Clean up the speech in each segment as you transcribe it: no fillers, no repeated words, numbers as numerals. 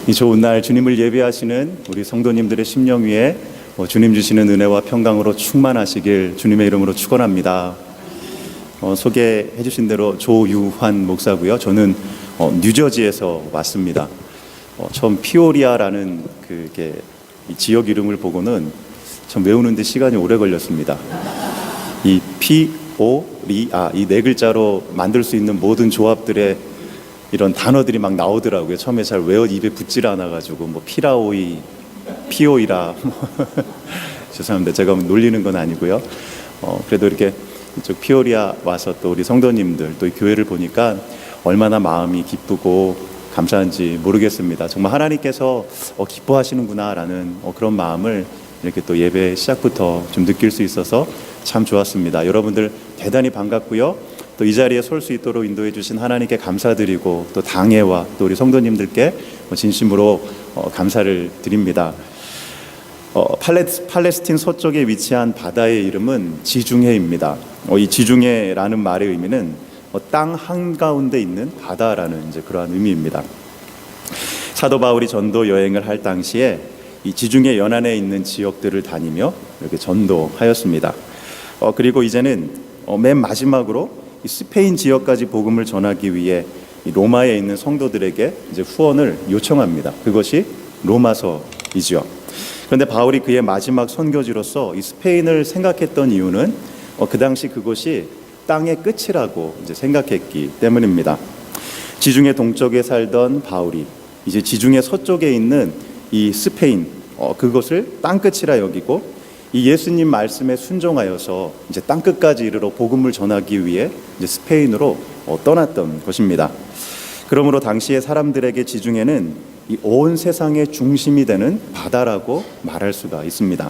이 좋은 날 주님을 예배하시는 우리 성도님들의 심령 위에 주님 주시는 은혜와 평강으로 충만하시길 주님의 이름으로 축원합니다. 소개해 주신 대로 조유환 목사고요. 저는 뉴저지에서 왔습니다. 처음 피오리아라는 이 지역 이름을 보고는 참 외우는데 시간이 오래 걸렸습니다. 이 피오리아 이 네 글자로 만들 수 있는 모든 조합들의 이런 단어들이 막 나오더라고요. 처음에 잘 입에 붙질 않아가지고 피라오이, 피오이라 죄송합니다. 제가 놀리는 건 아니고요. 그래도 이렇게 이쪽 피오리아 와서 또 우리 성도님들 또 이 교회를 보니까 얼마나 마음이 기쁘고 감사한지 모르겠습니다. 정말 하나님께서 기뻐하시는구나라는 그런 마음을 이렇게 또 예배 시작부터 좀 느낄 수 있어서 참 좋았습니다. 여러분들 대단히 반갑고요. 또 이 자리에 설 수 있도록 인도해 주신 하나님께 감사드리고 또 당회와 또 우리 성도님들께 진심으로 감사를 드립니다. 팔레스틴 서쪽에 위치한 바다의 이름은 지중해입니다. 이 지중해라는 말의 의미는 땅 한가운데 있는 바다라는 그러한 의미입니다. 사도 바울이 전도 여행을 할 당시에 이 지중해 연안에 있는 지역들을 다니며 이렇게 전도하였습니다. 그리고 이제는 맨 마지막으로 이 스페인 지역까지 복음을 전하기 위해 이 로마에 있는 성도들에게 이제 후원을 요청합니다. 그것이 로마서이죠. 그런데 바울이 그의 마지막 선교지로서 이 스페인을 생각했던 이유는 그 당시 그곳이 땅의 끝이라고 이제 생각했기 때문입니다. 지중해 동쪽에 살던 바울이 이제 지중해 서쪽에 있는 이 스페인 그것을 땅 끝이라 여기고 이 예수님 말씀에 순종하여서 이제 땅 끝까지 이르러 복음을 전하기 위해 이제 스페인으로 떠났던 것입니다. 그러므로 당시의 사람들에게 지중해는 이 온 세상의 중심이 되는 바다라고 말할 수가 있습니다.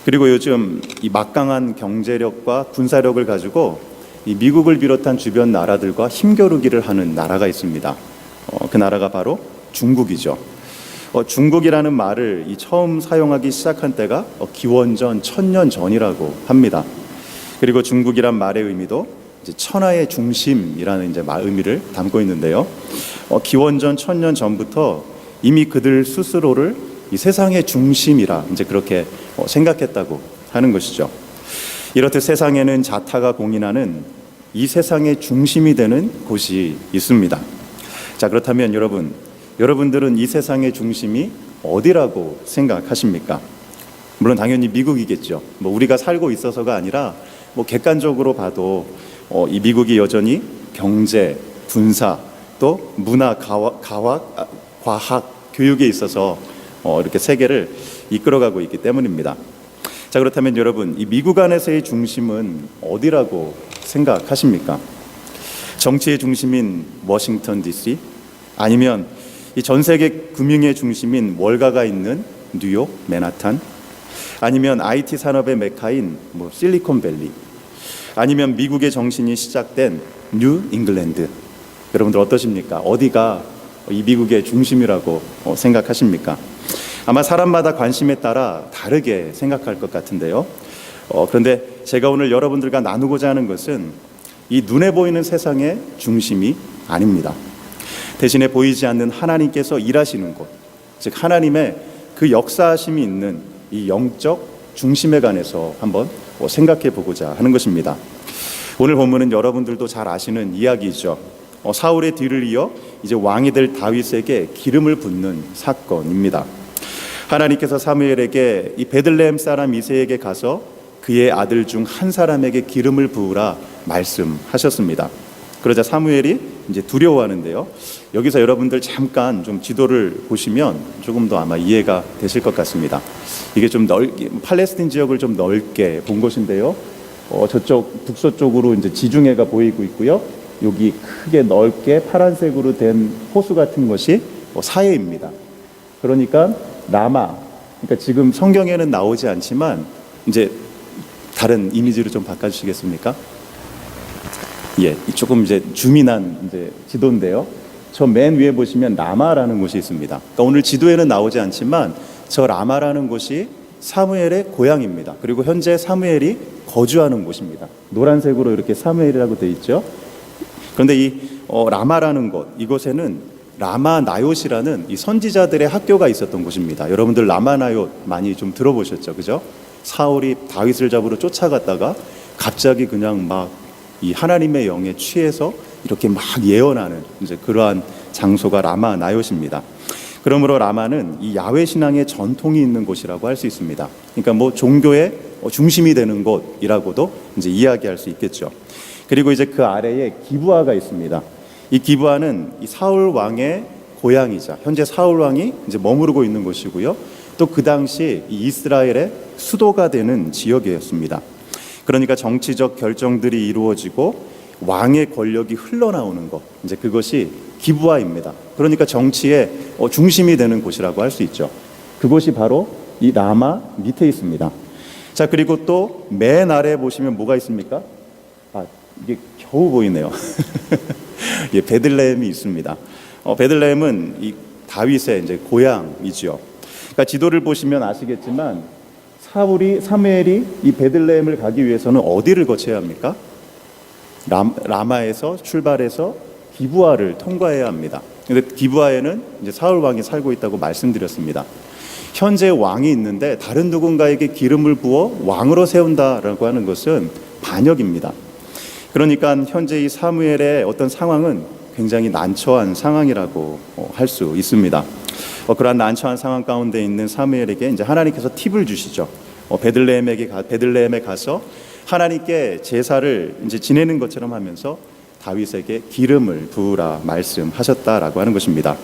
그리고 요즘 이 막강한 경제력과 군사력을 가지고 이 미국을 비롯한 주변 나라들과 힘겨루기를 하는 나라가 있습니다. 그 나라가 바로 중국이죠. 중국이라는 말을 처음 사용하기 시작한 때가 기원전 1000년 전이라고 합니다. 그리고 중국이란 말의 의미도 이제 천하의 중심이라는 이제 의미를 담고 있는데요. 기원전 1000년 전부터 이미 그들 스스로를 이 세상의 중심이라 이제 그렇게 생각했다고 하는 것이죠. 이렇듯 세상에는 자타가 공인하는 이 세상의 중심이 되는 곳이 있습니다. 자, 그렇다면 여러분들은 이 세상의 중심이 어디라고 생각하십니까? 물론 당연히 미국이겠죠. 우리가 살고 있어서가 아니라 객관적으로 봐도 이 미국이 여전히 경제, 군사, 또 문화, 과학, 교육에 있어서 이렇게 세계를 이끌어가고 있기 때문입니다. 자, 그렇다면 여러분, 이 미국 안에서의 중심은 어디라고 생각하십니까? 정치의 중심인 워싱턴 DC? 아니면 이 전 세계 금융의 중심인 월가가 있는 뉴욕, 맨하탄? 아니면 IT 산업의 메카인 실리콘밸리? 아니면 미국의 정신이 시작된 뉴 잉글랜드? 여러분들 어떠십니까? 어디가 이 미국의 중심이라고 생각하십니까? 아마 사람마다 관심에 따라 다르게 생각할 것 같은데요. 그런데 제가 오늘 여러분들과 나누고자 하는 것은 이 눈에 보이는 세상의 중심이 아닙니다. 대신에 보이지 않는 하나님께서 일하시는 곳, 즉 하나님의 그 역사하심이 있는 이 영적 중심에 관해서 한번 생각해 보고자 하는 것입니다. 오늘 본문은 여러분들도 잘 아시는 이야기죠. 사울의 뒤를 이어 이제 왕이 될 다윗에게 기름을 붓는 사건입니다. 하나님께서 사무엘에게 이 베들레헴 사람 이새에게 가서 그의 아들 중 한 사람에게 기름을 부으라 말씀하셨습니다. 그러자 사무엘이 이제 두려워하는데요. 여기서 여러분들 잠깐 좀 지도를 보시면 조금 더 아마 이해가 되실 것 같습니다. 이게 좀 팔레스틴 지역을 좀 넓게 본 곳인데요. 저쪽 북서쪽으로 이제 지중해가 보이고 있고요. 여기 크게 넓게 파란색으로 된 호수 같은 것이 사해입니다. 그러니까 라마. 그러니까 지금 성경에는 나오지 않지만 이제 다른 이미지로 좀 바꿔주시겠습니까? 예, 조금 이제 줌인한 이제 지도인데요. 저 맨 위에 보시면 라마라는 곳이 있습니다. 그러니까 오늘 지도에는 나오지 않지만 저 라마라는 곳이 사무엘의 고향입니다. 그리고 현재 사무엘이 거주하는 곳입니다. 노란색으로 이렇게 사무엘이라고 되어 있죠. 그런데 이 라마라는 곳, 이곳에는 라마 나요시라는 이 선지자들의 학교가 있었던 곳입니다. 여러분들 라마 나요 많이 좀 들어보셨죠, 그죠? 사울이 다윗을 잡으러 쫓아갔다가 갑자기 그냥 막 이 하나님의 영에 취해서 이렇게 막 예언하는 이제 그러한 장소가 라마 나요시입니다. 그러므로 라마는 이 야훼 신앙의 전통이 있는 곳이라고 할 수 있습니다. 그러니까 뭐 종교의 중심이 되는 곳이라고도 이제 이야기할 수 있겠죠. 그리고 이제 그 아래에 기브아가 있습니다. 이 기브아는 이 사울 왕의 고향이자 현재 사울 왕이 이제 머무르고 있는 곳이고요. 또 그 당시 이 이스라엘의 수도가 되는 지역이었습니다. 그러니까 정치적 결정들이 이루어지고 왕의 권력이 흘러나오는 것, 이제 그것이 기브아입니다. 그러니까 정치의 중심이 되는 곳이라고 할 수 있죠. 그곳이 바로 이 라마 밑에 있습니다. 자, 그리고 또 맨 아래에 보시면 뭐가 있습니까? 이게 겨우 보이네요. 예, 베들레헴이 있습니다. 베들레헴은 이 다윗의 이제 고향이지요. 그러니까 지도를 보시면 아시겠지만 사무엘이 이 베들레헴을 가기 위해서는 어디를 거쳐야 합니까? 라마에서 출발해서 기브아를 통과해야 합니다. 그런데 기브아에는 이제 사울 왕이 살고 있다고 말씀드렸습니다. 현재 왕이 있는데 다른 누군가에게 기름을 부어 왕으로 세운다라고 하는 것은 반역입니다. 그러니까 현재 이 사무엘의 어떤 상황은 굉장히 난처한 상황이라고 할 수 있습니다. 그러한 난처한 상황 가운데 있는 사무엘에게 이제 하나님께서 팁을 주시죠. 베들레헴에 가서 하나님께 제사를 이제 지내는 것처럼 하면서 다윗에게 기름을 부으라 말씀하셨다라고 하는 것입니다.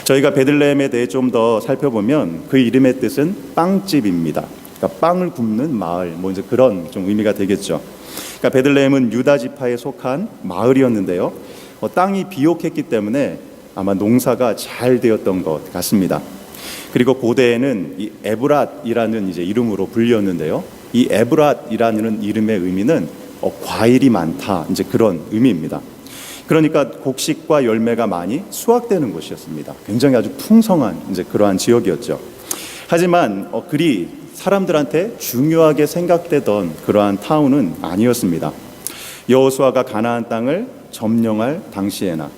저희가 베들레헴에 대해 좀 더 살펴보면 그 이름의 뜻은 빵집입니다. 그러니까 빵을 굽는 마을, 뭐 이제 그런 좀 의미가 되겠죠. 그러니까 베들레헴은 유다 지파에 속한 마을이었는데요. 땅이 비옥했기 때문에 아마 농사가 잘 되었던 것 같습니다. 그리고 고대에는 이 에브랏이라는 이제 이름으로 불렸는데요. 이 에브랏이라는 이름의 의미는 과일이 많다, 이제 그런 의미입니다. 그러니까 곡식과 열매가 많이 수확되는 곳이었습니다. 굉장히 아주 풍성한 이제 그러한 지역이었죠. 하지만 그리 사람들한테 중요하게 생각되던 그러한 타운은 아니었습니다. 여호수아가 가나안 땅을 점령할 당시에나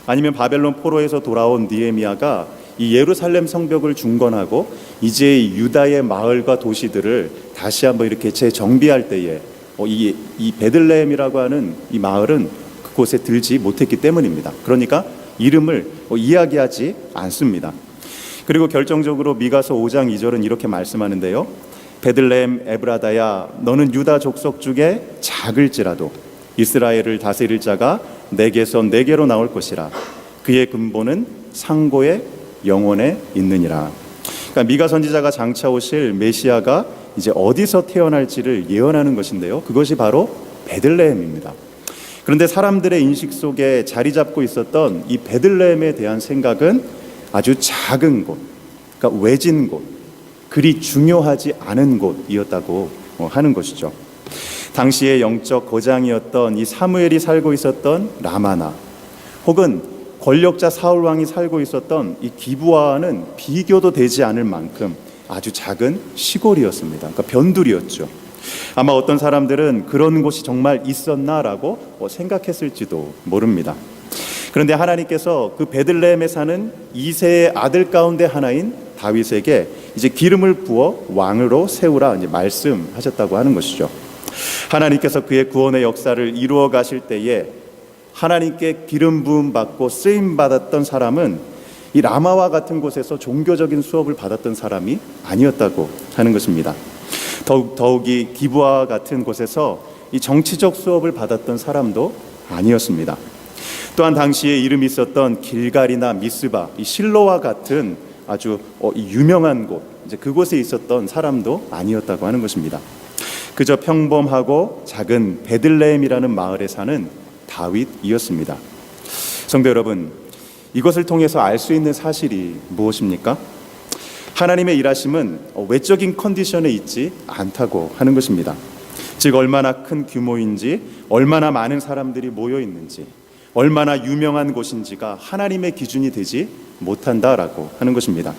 아니면 바벨론 포로에서 돌아온 느헤미야가 이 예루살렘 성벽을 중건하고 이제 유다의 마을과 도시들을 다시 한번 이렇게 재정비할 때에 이 베들레헴이라고 하는 이 마을은 그곳에 들지 못했기 때문입니다. 그러니까 이름을 이야기하지 않습니다. 그리고 결정적으로 미가서 5장 2절은 이렇게 말씀하는데요. 베들레헴 에브라다야, 너는 유다 족속 중에 작을지라도 이스라엘을 다스릴 자가 내게서 내게로 나올 것이라. 그의 근본은 상고의 영혼에 있느니라. 그러니까 미가 선지자가 장차 오실 메시아가 이제 어디서 태어날지를 예언하는 것인데요. 그것이 바로 베들레헴입니다. 그런데 사람들의 인식 속에 자리 잡고 있었던 이 베들레헴에 대한 생각은 아주 작은 곳, 그러니까 외진 곳, 그리 중요하지 않은 곳이었다고 하는 것이죠. 당시의 영적 거장이었던 이 사무엘이 살고 있었던 라마나 혹은 권력자 사울 왕이 살고 있었던 이 기브아와는 비교도 되지 않을 만큼 아주 작은 시골이었습니다. 그러니까 변두리였죠. 아마 어떤 사람들은 그런 곳이 정말 있었나라고 생각했을지도 모릅니다. 그런데 하나님께서 그 베들레헴에 사는 이새의 아들 가운데 하나인 다윗에게 이제 기름을 부어 왕으로 세우라 이제 말씀하셨다고 하는 것이죠. 하나님께서 그의 구원의 역사를 이루어 가실 때에 하나님께 기름 부음 받고 쓰임 받았던 사람은 이 라마와 같은 곳에서 종교적인 수업을 받았던 사람이 아니었다고 하는 것입니다. 더욱이 기브아와 같은 곳에서 이 정치적 수업을 받았던 사람도 아니었습니다. 또한 당시에 이름이 있었던 길갈이나 미스바, 이 실로와 같은 아주 유명한 곳, 이제 그곳에 있었던 사람도 아니었다고 하는 것입니다. 그저 평범하고 작은 베들레헴이라는 마을에 사는 다윗이었습니다. 성도 여러분, 이것을 통해서 알 수 있는 사실이 무엇입니까? 하나님의 일하심은 외적인 컨디션에 있지 않다고 하는 것입니다. 즉 얼마나 큰 규모인지, 얼마나 많은 사람들이 모여 있는지, 얼마나 유명한 곳인지가 하나님의 기준이 되지 못한다라고 하는 것입니다.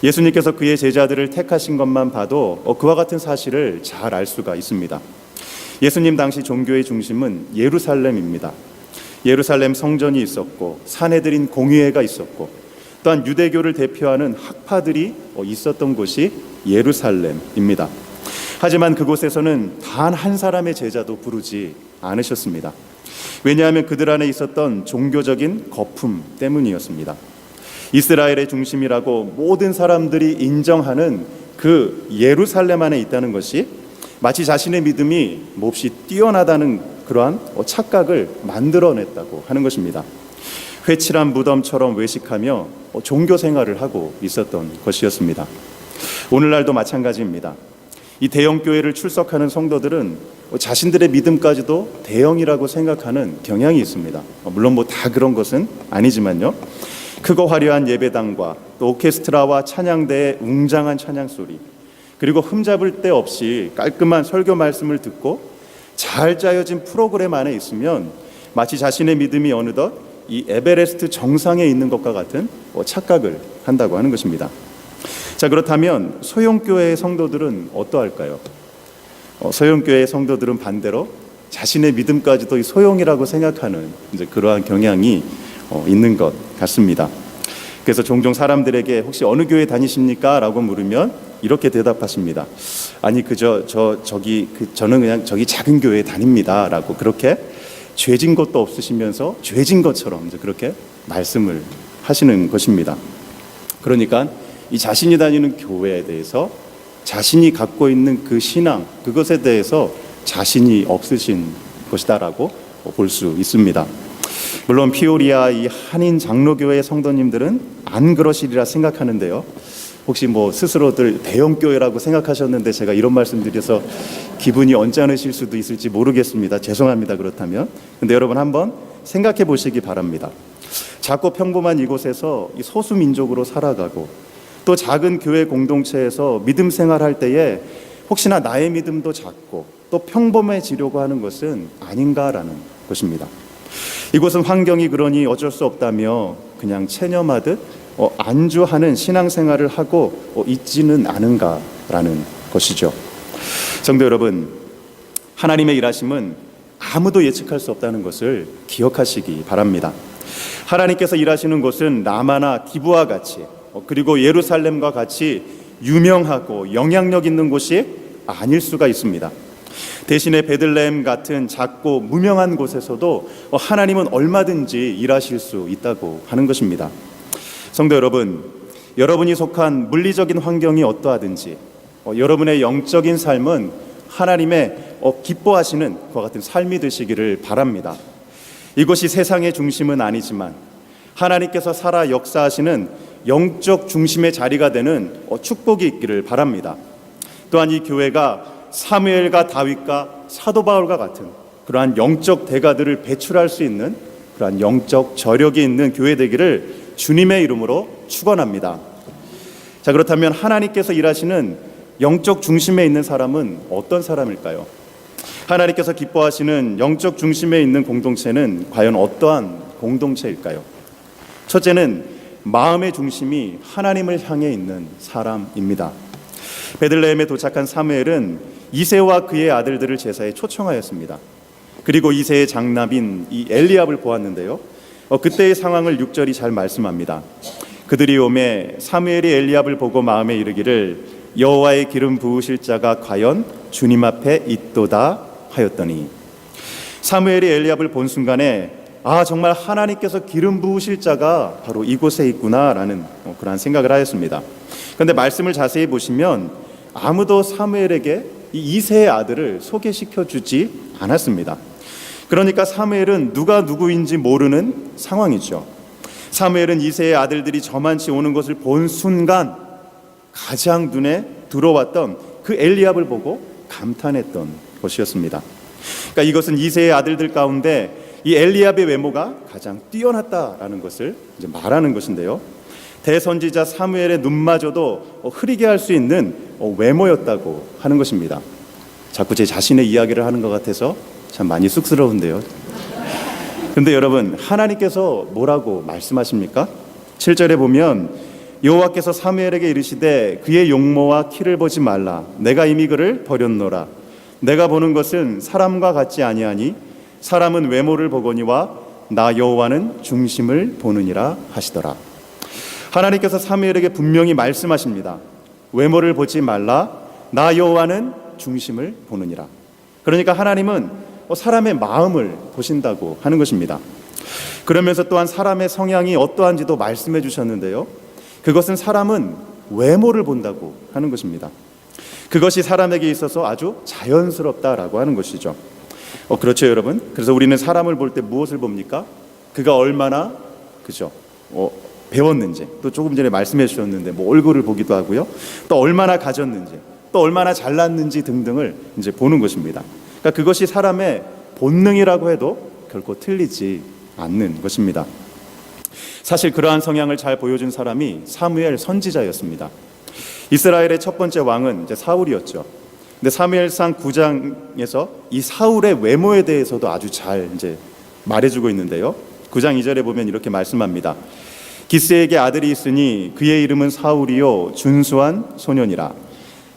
예수님께서 그의 제자들을 택하신 것만 봐도 그와 같은 사실을 잘 알 수가 있습니다. 예수님 당시 종교의 중심은 예루살렘입니다. 예루살렘 성전이 있었고 사내들인 공의회가 있었고 또한 유대교를 대표하는 학파들이 있었던 곳이 예루살렘입니다. 하지만 그곳에서는 단 한 사람의 제자도 부르지 않으셨습니다. 왜냐하면 그들 안에 있었던 종교적인 거품 때문이었습니다. 이스라엘의 중심이라고 모든 사람들이 인정하는 그 예루살렘 안에 있다는 것이 마치 자신의 믿음이 몹시 뛰어나다는 그러한 착각을 만들어냈다고 하는 것입니다. 회칠한 무덤처럼 외식하며 종교 생활을 하고 있었던 것이었습니다. 오늘날도 마찬가지입니다. 이 대형교회를 출석하는 성도들은 자신들의 믿음까지도 대형이라고 생각하는 경향이 있습니다. 물론 다 그런 것은 아니지만요. 크고 화려한 예배당과 또 오케스트라와 찬양대의 웅장한 찬양 소리, 그리고 흠잡을 데 없이 깔끔한 설교 말씀을 듣고 잘 짜여진 프로그램 안에 있으면 마치 자신의 믿음이 어느덧 이 에베레스트 정상에 있는 것과 같은 착각을 한다고 하는 것입니다. 자, 그렇다면 소형교회의 성도들은 어떠할까요? 소형교회의 성도들은 반대로 자신의 믿음까지도 이 소형이라고 생각하는 이제 그러한 경향이 있는 것 같습니다. 그래서 종종 사람들에게 혹시 어느 교회 다니십니까? 라고 물으면 이렇게 대답하십니다. 아니 저는 그냥 저기 작은 교회에 다닙니다. 라고 그렇게 죄진 것도 없으시면서 죄진 것처럼 이제 그렇게 말씀을 하시는 것입니다. 그러니까 이 자신이 다니는 교회에 대해서 자신이 갖고 있는 그 신앙, 그것에 대해서 자신이 없으신 것이다라고 볼 수 있습니다. 물론 피오리아 이 한인 장로교회 성도님들은 안 그러시리라 생각하는데요. 혹시 스스로들 대형교회라고 생각하셨는데 제가 이런 말씀드려서 기분이 언짢으실 수도 있을지 모르겠습니다. 죄송합니다. 그렇다면. 근데 여러분 한번 생각해 보시기 바랍니다. 작고 평범한 이곳에서 이 소수민족으로 살아가고 또 작은 교회 공동체에서 믿음 생활할 때에 혹시나 나의 믿음도 작고 또 평범해지려고 하는 것은 아닌가라는 것입니다. 이곳은 환경이 그러니 어쩔 수 없다며 그냥 체념하듯 안주하는 신앙생활을 하고 있지는 않은가라는 것이죠. 성도 여러분, 하나님의 일하심은 아무도 예측할 수 없다는 것을 기억하시기 바랍니다. 하나님께서 일하시는 곳은 라마나 기브와 같이 그리고 예루살렘과 같이 유명하고 영향력 있는 곳이 아닐 수가 있습니다. 대신에 베들레헴 같은 작고 무명한 곳에서도 하나님은 얼마든지 일하실 수 있다고 하는 것입니다. 성도 여러분, 여러분이 속한 물리적인 환경이 어떠하든지 여러분의 영적인 삶은 하나님의 기뻐하시는 그와 같은 삶이 되시기를 바랍니다. 이곳이 세상의 중심은 아니지만 하나님께서 살아 역사하시는 영적 중심의 자리가 되는 축복이 있기를 바랍니다. 또한 이 교회가 사무엘과 다윗과 사도 바울과 같은 그러한 영적 대가들을 배출할 수 있는 그러한 영적 저력이 있는 교회 되기를 주님의 이름으로 축원합니다. 자, 그렇다면 하나님께서 일하시는 영적 중심에 있는 사람은 어떤 사람일까요? 하나님께서 기뻐하시는 영적 중심에 있는 공동체는 과연 어떠한 공동체일까요? 첫째는 마음의 중심이 하나님을 향해 있는 사람입니다. 베들레헴에 도착한 사무엘은 이새와 그의 아들들을 제사에 초청하였습니다. 그리고 이새의 장남인 이 엘리압을 보았는데요. 그때의 상황을 6절이 잘 말씀합니다. 그들이 오매 사무엘이 엘리압을 보고 마음에 이르기를 여호와의 기름 부으실 자가 과연 주님 앞에 있도다 하였더니, 사무엘이 엘리압을 본 순간에 정말 하나님께서 기름 부으실 자가 바로 이곳에 있구나라는 그러한 생각을 하였습니다. 그런데 말씀을 자세히 보시면 아무도 사무엘에게 이 이새의 아들을 소개시켜 주지 않았습니다. 그러니까 사무엘은 누가 누구인지 모르는 상황이죠. 사무엘은 이새의 아들들이 저만치 오는 것을 본 순간 가장 눈에 들어왔던 그 엘리압을 보고 감탄했던 것이었습니다. 그러니까 이것은 이새의 아들들 가운데 이 엘리압의 외모가 가장 뛰어났다라는 것을 이제 말하는 것인데요. 대선지자 사무엘의 눈마저도 흐리게 할 수 있는 외모였다고 하는 것입니다. 자꾸 제 자신의 이야기를 하는 것 같아서 참 많이 쑥스러운데요. 그런데 여러분, 하나님께서 뭐라고 말씀하십니까? 7절에 보면 여호와께서 사무엘에게 이르시되 그의 용모와 키를 보지 말라. 내가 이미 그를 버렸노라. 내가 보는 것은 사람과 같지 아니하니 사람은 외모를 보거니와 나 여호와는 중심을 보느니라 하시더라. 하나님께서 사무엘에게 분명히 말씀하십니다. 외모를 보지 말라. 나 여호와는 중심을 보느니라. 그러니까 하나님은 사람의 마음을 보신다고 하는 것입니다. 그러면서 또한 사람의 성향이 어떠한지도 말씀해 주셨는데요. 그것은 사람은 외모를 본다고 하는 것입니다. 그것이 사람에게 있어서 아주 자연스럽다라고 하는 것이죠. 그렇죠, 여러분. 그래서 우리는 사람을 볼 때 무엇을 봅니까? 그가 얼마나 배웠는지, 또 조금 전에 말씀해 주셨는데 얼굴을 보기도 하고요. 또 얼마나 가졌는지, 또 얼마나 잘났는지 등등을 이제 보는 것입니다. 그러니까 그것이 사람의 본능이라고 해도 결코 틀리지 않는 것입니다. 사실 그러한 성향을 잘 보여준 사람이 사무엘 선지자였습니다. 이스라엘의 첫 번째 왕은 이제 사울이었죠. 근데 사무엘상 9장에서 이 사울의 외모에 대해서도 아주 잘 이제 말해주고 있는데요. 9장 2절에 보면 이렇게 말씀합니다. 기스에게 아들이 있으니 그의 이름은 사울이요 준수한 소년이라.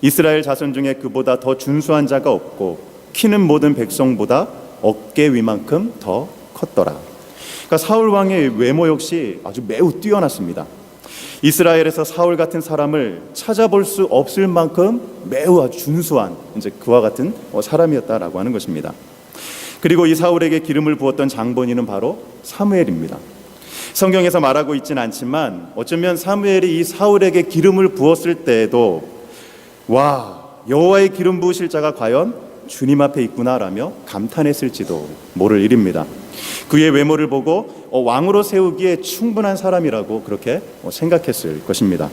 이스라엘 자손 중에 그보다 더 준수한 자가 없고 키는 모든 백성보다 어깨 위만큼 더 컸더라. 그러니까 사울 왕의 외모 역시 아주 매우 뛰어났습니다. 이스라엘에서 사울 같은 사람을 찾아볼 수 없을 만큼 매우 아주 준수한 이제 그와 같은 사람이었다라고 하는 것입니다. 그리고 이 사울에게 기름을 부었던 장본인은 바로 사무엘입니다. 성경에서 말하고 있지는 않지만 어쩌면 사무엘이 이 사울에게 기름을 부었을 때에도 와, 여호와의 기름 부으실 자가 과연 주님 앞에 있구나라며 감탄했을지도 모를 일입니다. 그의 외모를 보고 왕으로 세우기에 충분한 사람이라고 그렇게 생각했을 것입니다.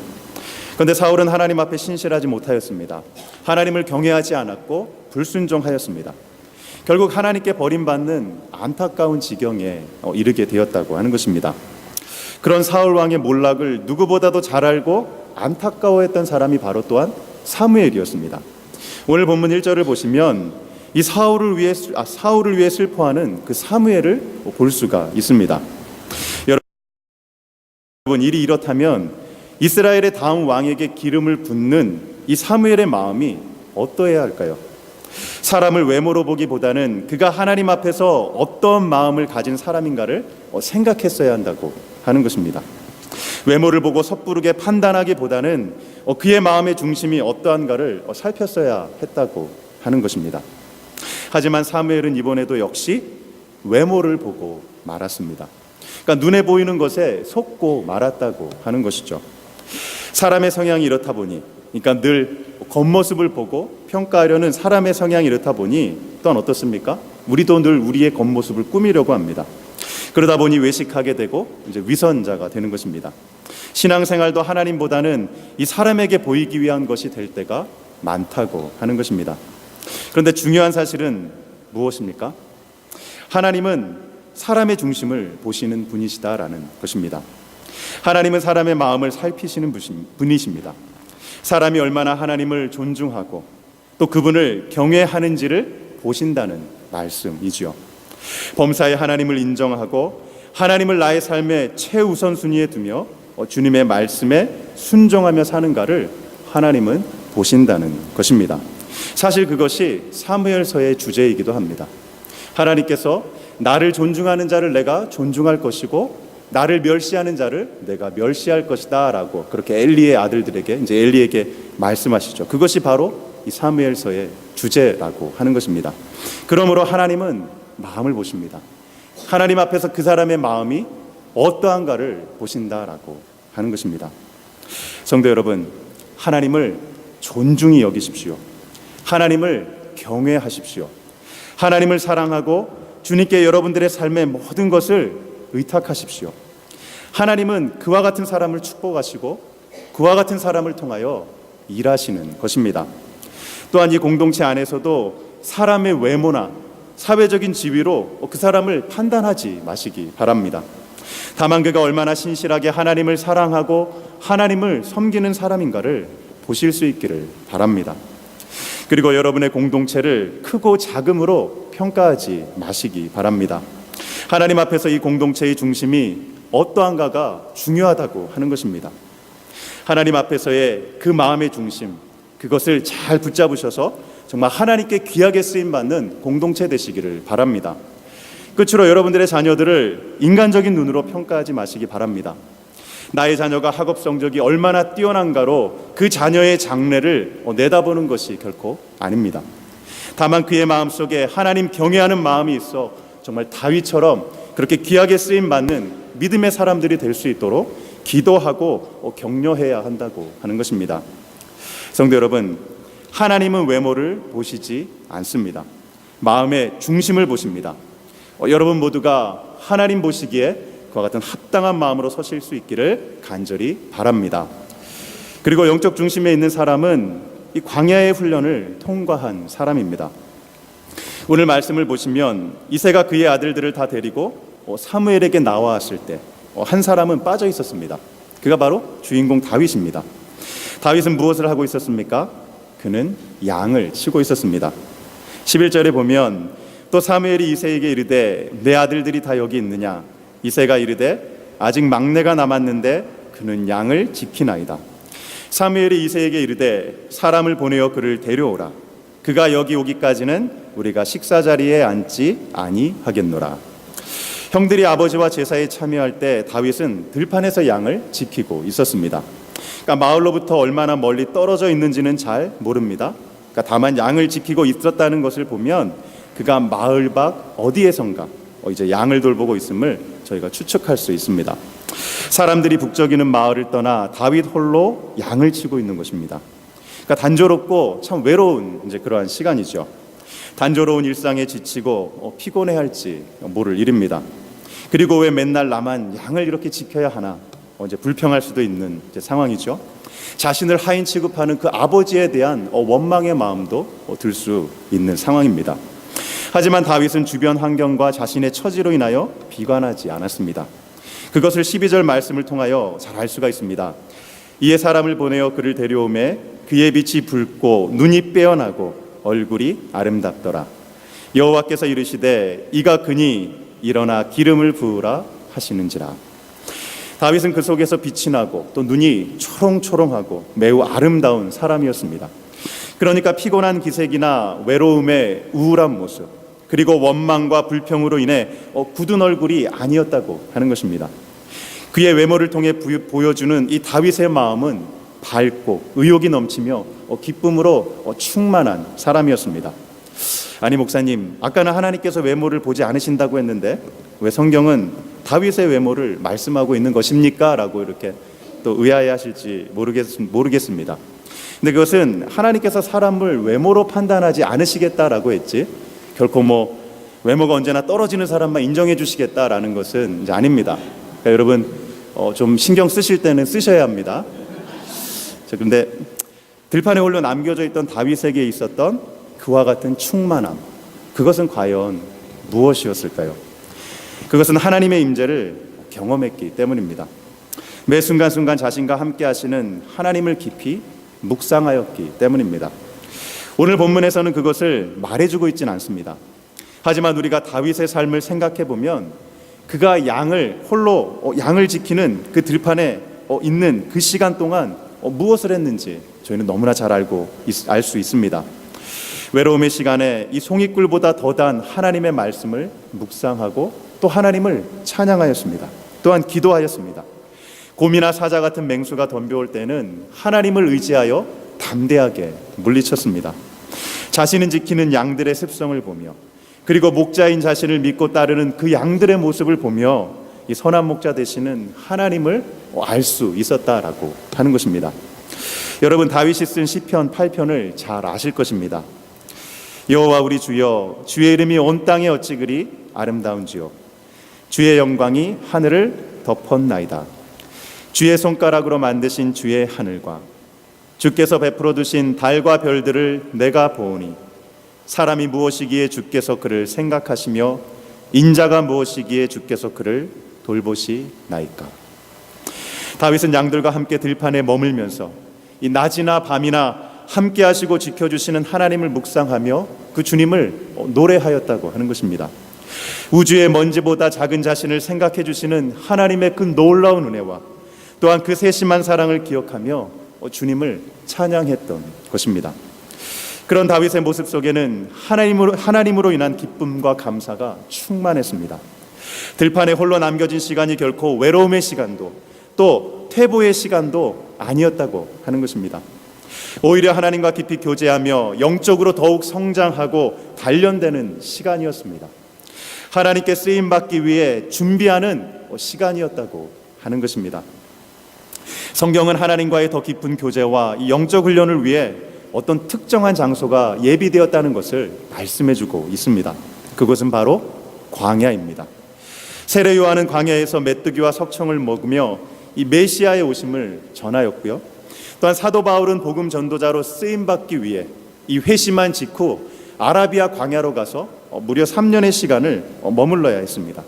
그런데 사울은 하나님 앞에 신실하지 못하였습니다. 하나님을 경외하지 않았고 불순종하였습니다. 결국 하나님께 버림받는 안타까운 지경에 이르게 되었다고 하는 것입니다. 그런 사울 왕의 몰락을 누구보다도 잘 알고 안타까워했던 사람이 바로 또한 사무엘이었습니다. 오늘 본문 1절을 보시면 이 사울을 위해 슬퍼하는 그 사무엘을 볼 수가 있습니다. 여러분, 일이 이렇다면 이스라엘의 다음 왕에게 기름을 붓는 이 사무엘의 마음이 어떠해야 할까요? 사람을 외모로 보기보다는 그가 하나님 앞에서 어떤 마음을 가진 사람인가를 생각했어야 한다고 하는 것입니다. 외모를 보고 섣부르게 판단하기보다는 그의 마음의 중심이 어떠한가를 살폈어야 했다고 하는 것입니다. 하지만 사무엘은 이번에도 역시 외모를 보고 말았습니다. 그러니까 눈에 보이는 것에 속고 말았다고 하는 것이죠. 사람의 성향이 이렇다 보니, 그러니까 늘 겉모습을 보고 평가하려는 사람의 성향이 이렇다 보니 또한 어떻습니까? 우리도 늘 우리의 겉모습을 꾸미려고 합니다. 그러다 보니 외식하게 되고 이제 위선자가 되는 것입니다. 신앙생활도 하나님보다는 이 사람에게 보이기 위한 것이 될 때가 많다고 하는 것입니다. 그런데 중요한 사실은 무엇입니까? 하나님은 사람의 중심을 보시는 분이시다라는 것입니다. 하나님은 사람의 마음을 살피시는 분이십니다. 사람이 얼마나 하나님을 존중하고 또 그분을 경외하는지를 보신다는 말씀이지요. 범사에 하나님을 인정하고 하나님을 나의 삶의 최우선순위에 두며 주님의 말씀에 순종하며 사는가를 하나님은 보신다는 것입니다. 사실 그것이 사무엘서의 주제이기도 합니다. 하나님께서 나를 존중하는 자를 내가 존중할 것이고 나를 멸시하는 자를 내가 멸시할 것이다 라고 그렇게 엘리의 아들들에게 이제 엘리에게 말씀하시죠. 그것이 바로 이 사무엘서의 주제라고 하는 것입니다. 그러므로 하나님은 마음을 보십니다. 하나님 앞에서 그 사람의 마음이 어떠한가를 보신다라고 하는 것입니다. 성도 여러분, 하나님을 존중히 여기십시오. 하나님을 경외하십시오. 하나님을 사랑하고 주님께 여러분들의 삶의 모든 것을 의탁하십시오. 하나님은 그와 같은 사람을 축복하시고 그와 같은 사람을 통하여 일하시는 것입니다. 또한 이 공동체 안에서도 사람의 외모나 사회적인 지위로 그 사람을 판단하지 마시기 바랍니다. 다만 그가 얼마나 신실하게 하나님을 사랑하고 하나님을 섬기는 사람인가를 보실 수 있기를 바랍니다. 그리고 여러분의 공동체를 크고 작음으로 평가하지 마시기 바랍니다. 하나님 앞에서 이 공동체의 중심이 어떠한가가 중요하다고 하는 것입니다. 하나님 앞에서의 그 마음의 중심, 그것을 잘 붙잡으셔서 정말 하나님께 귀하게 쓰임받는 공동체 되시기를 바랍니다. 끝으로 여러분들의 자녀들을 인간적인 눈으로 평가하지 마시기 바랍니다. 나의 자녀가 학업 성적이 얼마나 뛰어난가로 그 자녀의 장래를 내다보는 것이 결코 아닙니다. 다만 그의 마음속에 하나님 경외하는 마음이 있어 정말 다윗처럼 그렇게 귀하게 쓰임 받는 믿음의 사람들이 될 수 있도록 기도하고 격려해야 한다고 하는 것입니다. 성도 여러분, 하나님은 외모를 보시지 않습니다. 마음의 중심을 보십니다. 여러분 모두가 하나님 보시기에 그와 같은 합당한 마음으로 서실 수 있기를 간절히 바랍니다. 그리고 영적 중심에 있는 사람은 이 광야의 훈련을 통과한 사람입니다. 오늘 말씀을 보시면 이새가 그의 아들들을 다 데리고 사무엘에게 나왔을 때 한 사람은 빠져 있었습니다. 그가 바로 주인공 다윗입니다. 다윗은 무엇을 하고 있었습니까? 그는 양을 치고 있었습니다. 11절에 보면 또 사무엘이 이새에게 이르되 내 아들들이 다 여기 있느냐? 이새가 이르되 아직 막내가 남았는데 그는 양을 지키나이다. 사무엘이 이새에게 이르되 사람을 보내어 그를 데려오라. 그가 여기 오기까지는 우리가 식사 자리에 앉지 아니하겠노라. 형들이 아버지와 제사에 참여할 때 다윗은 들판에서 양을 지키고 있었습니다. 그러니까 마을로부터 얼마나 멀리 떨어져 있는지는 잘 모릅니다. 그러니까 다만 양을 지키고 있었다는 것을 보면 그가 마을 밖 어디에선가 이제 양을 돌보고 있음을 저희가 추측할 수 있습니다. 사람들이 북적이는 마을을 떠나 다윗 홀로 양을 치고 있는 것입니다. 그러니까 단조롭고 참 외로운 이제 그러한 시간이죠. 단조로운 일상에 지치고 피곤해할지 모를 일입니다. 그리고 왜 맨날 나만 양을 이렇게 지켜야 하나 이제 불평할 수도 있는 이제 상황이죠. 자신을 하인 취급하는 그 아버지에 대한 원망의 마음도 들 수 있는 상황입니다. 하지만 다윗은 주변 환경과 자신의 처지로 인하여 비관하지 않았습니다. 그것을 12절 말씀을 통하여 잘 알 수가 있습니다. 이에 사람을 보내어 그를 데려오매 그의 빛이 붉고 눈이 빼어나고 얼굴이 아름답더라. 여호와께서 이르시되 이가 그니 일어나 기름을 부으라 하시는지라. 다윗은 그 속에서 빛이 나고 또 눈이 초롱초롱하고 매우 아름다운 사람이었습니다. 그러니까 피곤한 기색이나 외로움의 우울한 모습, 그리고 원망과 불평으로 인해 굳은 얼굴이 아니었다고 하는 것입니다. 그의 외모를 통해 보여주는 이 다윗의 마음은 밝고 의욕이 넘치며 기쁨으로 충만한 사람이었습니다. 아니 목사님, 아까는 하나님께서 외모를 보지 않으신다고 했는데 왜 성경은 다윗의 외모를 말씀하고 있는 것입니까? 라고 이렇게 또 의아해하실지 모르겠습니다. 근데 그것은 하나님께서 사람을 외모로 판단하지 않으시겠다라고 했지 결코 외모가 언제나 떨어지는 사람만 인정해 주시겠다라는 것은 이제 아닙니다. 그러니까 여러분 좀 신경 쓰실 때는 쓰셔야 합니다. 그런데 들판에 홀로 남겨져 있던 다윗에게 있었던 그와 같은 충만함, 그것은 과연 무엇이었을까요? 그것은 하나님의 임재를 경험했기 때문입니다. 매 순간순간 자신과 함께 하시는 하나님을 깊이 묵상하였기 때문입니다. 오늘 본문에서는 그것을 말해주고 있지는 않습니다. 하지만 우리가 다윗의 삶을 생각해 보면 그가 홀로 양을 지키는 그 들판에 있는 그 시간 동안 무엇을 했는지 저희는 너무나 잘 알 수 있습니다. 외로움의 시간에 이 송이꿀보다 더단 하나님의 말씀을 묵상하고 또 하나님을 찬양하였습니다. 또한 기도하였습니다. 곰이나 사자 같은 맹수가 덤벼올 때는 하나님을 의지하여 담대하게 물리쳤습니다. 자신은 지키는 양들의 습성을 보며 그리고 목자인 자신을 믿고 따르는 그 양들의 모습을 보며 이 선한 목자 되시는 하나님을 알 수 있었다라고 하는 것입니다. 여러분, 다윗이 쓴 시편 8편을 잘 아실 것입니다. 여호와 우리 주여, 주의 이름이 온 땅에 어찌 그리 아름다운지요. 주의 영광이 하늘을 덮었나이다. 주의 손가락으로 만드신 주의 하늘과 주께서 베풀어 두신 달과 별들을 내가 보오니 사람이 무엇이기에 주께서 그를 생각하시며 인자가 무엇이기에 주께서 그를 돌보시나이까. 다윗은 양들과 함께 들판에 머물면서 이 낮이나 밤이나 함께 하시고 지켜주시는 하나님을 묵상하며 그 주님을 노래하였다고 하는 것입니다. 우주의 먼지보다 작은 자신을 생각해 주시는 하나님의 그 놀라운 은혜와 또한 그 세심한 사랑을 기억하며 주님을 찬양했던 것입니다. 그런 다윗의 모습 속에는 하나님으로 인한 기쁨과 감사가 충만했습니다. 들판에 홀로 남겨진 시간이 결코 외로움의 시간도 또 퇴보의 시간도 아니었다고 하는 것입니다. 오히려 하나님과 깊이 교제하며 영적으로 더욱 성장하고 단련되는 시간이었습니다. 하나님께 쓰임받기 위해 준비하는 시간이었다고 하는 것입니다. 성경은 하나님과의 더 깊은 교제와 이 영적 훈련을 위해 어떤 특정한 장소가 예비되었다는 것을 말씀해주고 있습니다. 그것은 바로 광야입니다. 세례 요한은 광야에서 메뚜기와 석청을 먹으며 이 메시아의 오심을 전하였고요. 또한 사도 바울은 복음 전도자로 쓰임받기 위해 이 회심한 직후 아라비아 광야로 가서 무려 3년의 시간을 머물러야 했습니다.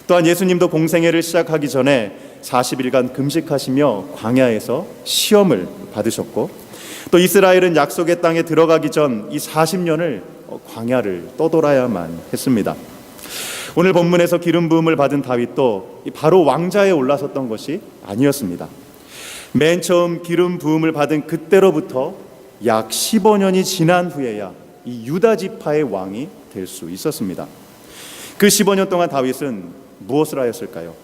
또한 예수님도 공생애를 시작하기 전에 40일간 금식하시며 광야에서 시험을 받으셨고, 또 이스라엘은 약속의 땅에 들어가기 전 이 40년을 광야를 떠돌아야만 했습니다. 오늘 본문에서 기름 부음을 받은 다윗도 바로 왕좌에 올라섰던 것이 아니었습니다. 맨 처음 기름 부음을 받은 그때로부터 약 15년이 지난 후에야 이 유다 지파의 왕이 될 수 있었습니다. 그 15년 동안 다윗은 무엇을 하였을까요?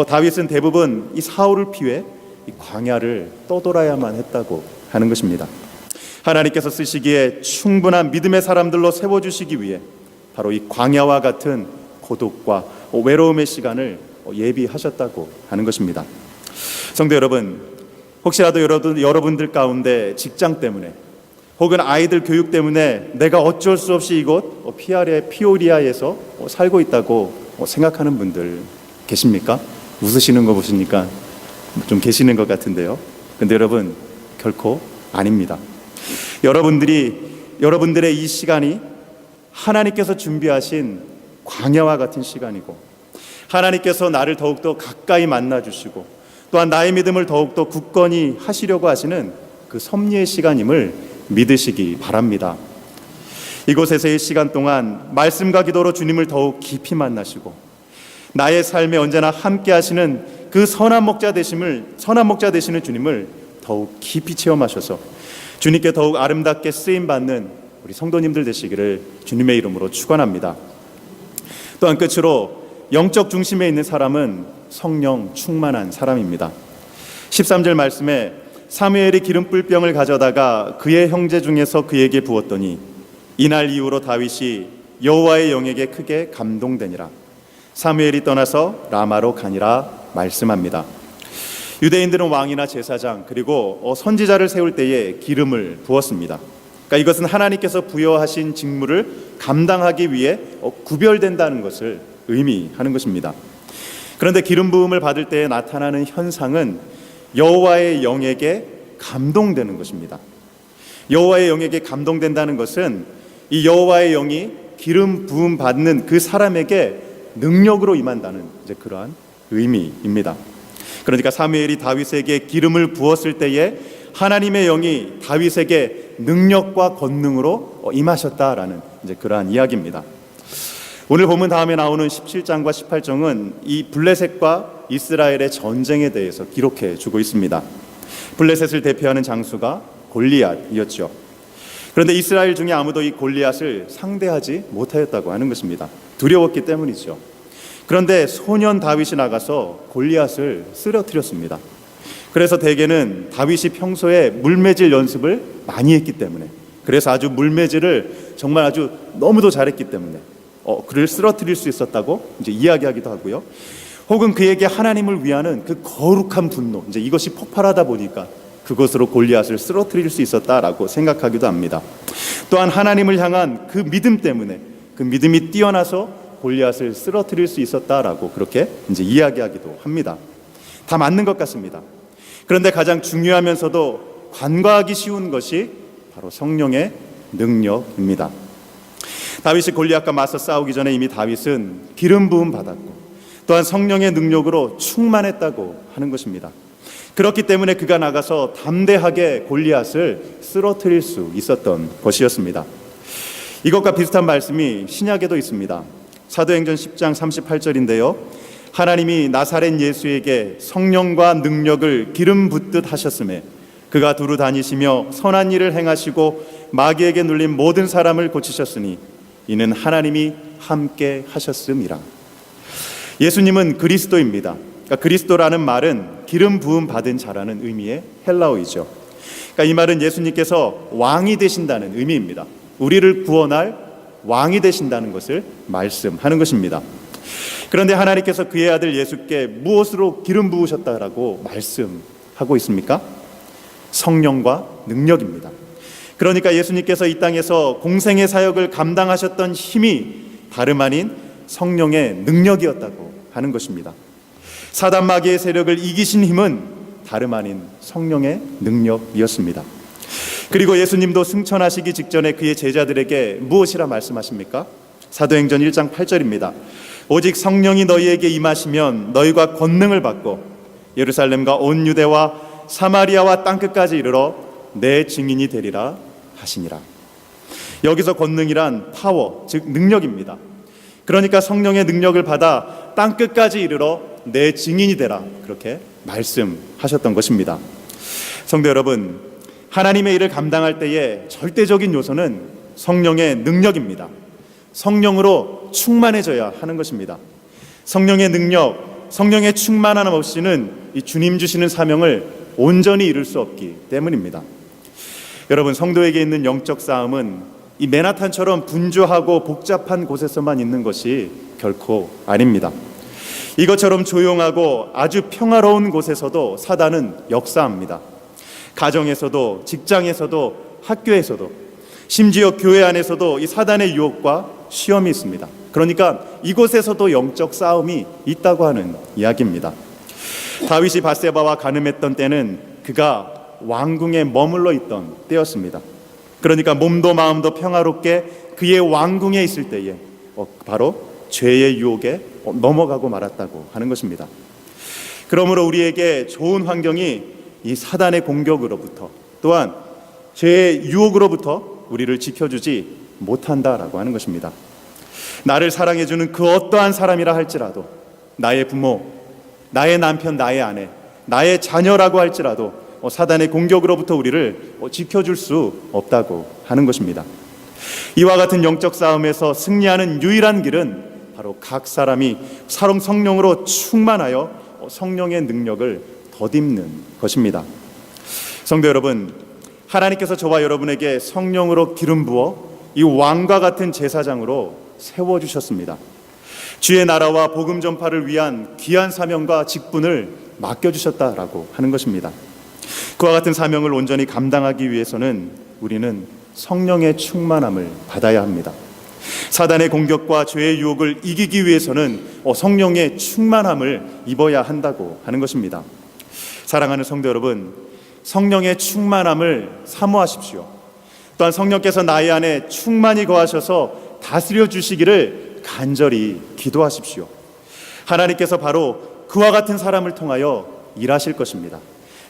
다윗은 대부분 이 사울을 피해 이 광야를 떠돌아야만 했다고 하는 것입니다. 하나님께서 쓰시기에 충분한 믿음의 사람들로 세워주시기 위해 바로 이 광야와 같은 고독과 외로움의 시간을 예비하셨다고 하는 것입니다. 성도 여러분, 혹시라도 여러분들 가운데 직장 때문에 혹은 아이들 교육 때문에 내가 어쩔 수 없이 이곳 피오리아에서 살고 있다고 생각하는 분들 계십니까? 웃으시는 거 보시니까 좀 계시는 것 같은데요. 근데 여러분, 결코 아닙니다. 여러분들의 이 시간이 하나님께서 준비하신 광야와 같은 시간이고, 하나님께서 나를 더욱더 가까이 만나주시고 또한 나의 믿음을 더욱더 굳건히 하시려고 하시는 그 섭리의 시간임을 믿으시기 바랍니다. 이곳에서의 시간 동안 말씀과 기도로 주님을 더욱 깊이 만나시고 나의 삶에 언제나 함께 하시는 그 선한 목자 되시는 주님을 더욱 깊이 체험하셔서 주님께 더욱 아름답게 쓰임받는 우리 성도님들 되시기를 주님의 이름으로 축원합니다. 또한 끝으로 영적 중심에 있는 사람은 성령 충만한 사람입니다. 13절 말씀에 사무엘이 기름 뿔병을 가져다가 그의 형제 중에서 그에게 부었더니 이날 이후로 다윗이 여호와의 영에게 크게 감동되니라. 사무엘이 떠나서 라마로 가니라 말씀합니다. 유대인들은 왕이나 제사장 그리고 선지자를 세울 때에 기름을 부었습니다. 그러니까 이것은 하나님께서 부여하신 직무를 감당하기 위해 구별된다는 것을 의미하는 것입니다. 그런데 기름 부음을 받을 때에 나타나는 현상은 여호와의 영에게 감동되는 것입니다. 여호와의 영에게 감동된다는 것은 이 여호와의 영이 기름 부음 받는 그 사람에게 능력으로 임한다는 그러한 의미입니다. 그러니까 사무엘이 다윗에게 기름을 부었을 때에 하나님의 영이 다윗에게 능력과 권능으로 임하셨다라는 그러한 이야기입니다. 오늘 본문 다음에 나오는 17장과 18장은 이 블레셋과 이스라엘의 전쟁에 대해서 기록해 주고 있습니다. 블레셋을 대표하는 장수가 골리앗이었죠. 그런데 이스라엘 중에 아무도 이 골리앗을 상대하지 못하였다고 하는 것입니다. 두려웠기 때문이죠. 그런데 소년 다윗이 나가서 골리앗을 쓰러뜨렸습니다. 그래서 대개는 다윗이 평소에 물매질 연습을 많이 했기 때문에, 그래서 아주 물매질을 정말 아주 너무도 잘했기 때문에 그를 쓰러뜨릴 수 있었다고 이야기하기도 하고요. 혹은 그에게 하나님을 위하는 그 거룩한 분노, 이것이 폭발하다 보니까 그것으로 골리앗을 쓰러뜨릴 수 있었다라고 생각하기도 합니다. 또한 하나님을 향한 그 믿음 때문에 그 믿음이 뛰어나서 골리앗을 쓰러뜨릴 수 있었다라고 그렇게 이야기하기도 합니다. 다 맞는 것 같습니다. 그런데 가장 중요하면서도 간과하기 쉬운 것이 바로 성령의 능력입니다. 다윗이 골리앗과 맞서 싸우기 전에 이미 다윗은 기름 부음 받았고 또한 성령의 능력으로 충만했다고 하는 것입니다. 그렇기 때문에 그가 나가서 담대하게 골리앗을 쓰러뜨릴 수 있었던 것이었습니다. 이것과 비슷한 말씀이 신약에도 있습니다. 사도행전 10장 38절인데요. 하나님이 나사렛 예수에게 성령과 능력을 기름 붓듯 하셨음에 그가 두루 다니시며 선한 일을 행하시고 마귀에게 눌린 모든 사람을 고치셨으니 이는 하나님이 함께 하셨음이라. 예수님은 그리스도입니다. 그러니까 그리스도라는 말은 기름 부음 받은 자라는 의미의 헬라어이죠. 그러니까 이 말은 예수님께서 왕이 되신다는 의미입니다. 우리를 구원할 왕이 되신다는 것을 말씀하는 것입니다. 그런데 하나님께서 그의 아들 예수께 무엇으로 기름 부으셨다라고 말씀하고 있습니까? 성령과 능력입니다. 그러니까 예수님께서 이 땅에서 공생의 사역을 감당하셨던 힘이 다름 아닌 성령의 능력이었다고 하는 것입니다. 사단 마귀의 세력을 이기신 힘은 다름 아닌 성령의 능력이었습니다. 그리고 예수님도 승천하시기 직전에 그의 제자들에게 무엇이라 말씀하십니까? 사도행전 1장 8절입니다. 오직 성령이 너희에게 임하시면 너희가 권능을 받고 예루살렘과 온 유대와 사마리아와 땅끝까지 이르러 내 증인이 되리라 하시니라. 여기서 권능이란 파워, 즉 능력입니다. 그러니까 성령의 능력을 받아 땅끝까지 이르러 내 증인이 되라, 그렇게 말씀하셨던 것입니다. 성도 여러분, 하나님의 일을 감당할 때의 절대적인 요소는 성령의 능력입니다. 성령으로 충만해져야 하는 것입니다. 성령의 능력, 성령의 충만함 없이는 이 주님 주시는 사명을 온전히 이룰 수 없기 때문입니다. 여러분, 성도에게 있는 영적 싸움은 이 맨하탄처럼 분주하고 복잡한 곳에서만 있는 것이 결코 아닙니다. 이것처럼 조용하고 아주 평화로운 곳에서도 사단은 역사합니다. 가정에서도, 직장에서도, 학교에서도, 심지어 교회 안에서도 이 사단의 유혹과 시험이 있습니다. 그러니까 이곳에서도 영적 싸움이 있다고 하는 이야기입니다. 다윗이 밧세바와 간음했던 때는 그가 왕궁에 머물러 있던 때였습니다. 그러니까 몸도 마음도 평화롭게 그의 왕궁에 있을 때에 바로 죄의 유혹에 넘어가고 말았다고 하는 것입니다. 그러므로 우리에게 좋은 환경이 이 사단의 공격으로부터, 또한 죄의 유혹으로부터 우리를 지켜주지 못한다라고 하는 것입니다. 나를 사랑해주는 그 어떠한 사람이라 할지라도, 나의 부모, 나의 남편, 나의 아내, 나의 자녀라고 할지라도 사단의 공격으로부터 우리를 지켜줄 수 없다고 하는 것입니다. 이와 같은 영적 싸움에서 승리하는 유일한 길은 바로 각 사람이 성령으로 충만하여 성령의 능력을 덧입는 것입니다. 성도 여러분, 하나님께서 저와 여러분에게 성령으로 기름 부어 이 왕과 같은 제사장으로 세워주셨습니다. 주의 나라와 복음 전파를 위한 귀한 사명과 직분을 맡겨주셨다라고 하는 것입니다. 그와 같은 사명을 온전히 감당하기 위해서는 우리는 성령의 충만함을 받아야 합니다. 사단의 공격과 죄의 유혹을 이기기 위해서는 성령의 충만함을 입어야 한다고 하는 것입니다. 사랑하는 성도 여러분, 성령의 충만함을 사모하십시오. 또한 성령께서 나의 안에 충만히 거하셔서 다스려 주시기를 간절히 기도하십시오. 하나님께서 바로 그와 같은 사람을 통하여 일하실 것입니다.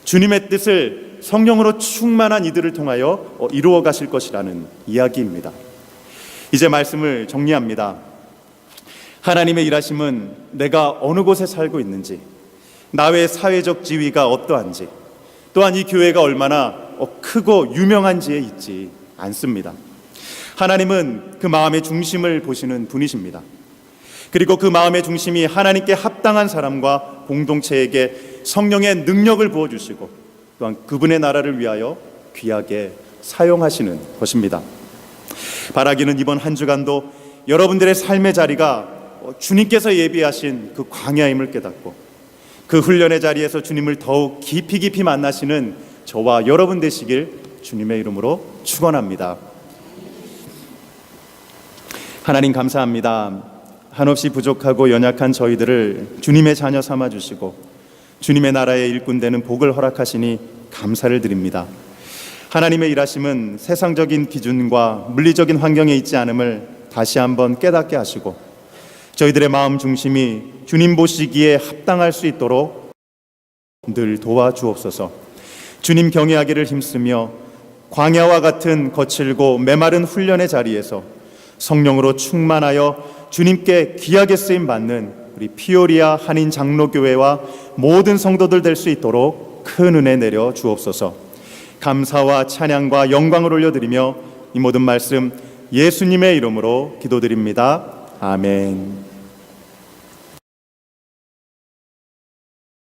주님의 뜻을 성령으로 충만한 이들을 통하여 이루어 가실 것이라는 이야기입니다. 이제 말씀을 정리합니다. 하나님의 일하심은 내가 어느 곳에 살고 있는지, 나의 사회적 지위가 어떠한지, 또한 이 교회가 얼마나 크고 유명한지에 있지 않습니다. 하나님은 그 마음의 중심을 보시는 분이십니다. 그리고 그 마음의 중심이 하나님께 합당한 사람과 공동체에게 성령의 능력을 부어주시고 또한 그분의 나라를 위하여 귀하게 사용하시는 것입니다. 바라기는 이번 한 주간도 여러분들의 삶의 자리가 주님께서 예비하신 그 광야임을 깨닫고 그 훈련의 자리에서 주님을 더욱 깊이 만나시는 저와 여러분 되시길 주님의 이름으로 축원합니다. 하나님 감사합니다. 한없이 부족하고 연약한 저희들을 주님의 자녀 삼아 주시고 주님의 나라의 일꾼 되는 복을 허락하시니 감사를 드립니다. 하나님의 일하심은 세상적인 기준과 물리적인 환경에 있지 않음을 다시 한번 깨닫게 하시고 저희들의 마음 중심이 주님 보시기에 합당할 수 있도록 늘 도와주옵소서. 주님 경외하기를 힘쓰며 광야와 같은 거칠고 메마른 훈련의 자리에서 성령으로 충만하여 주님께 귀하게 쓰임 받는 우리 피오리아 한인 장로교회와 모든 성도들 될 수 있도록 큰 은혜 내려 주옵소서. 감사와 찬양과 영광을 올려드리며 이 모든 말씀 예수님의 이름으로 기도드립니다. 아멘.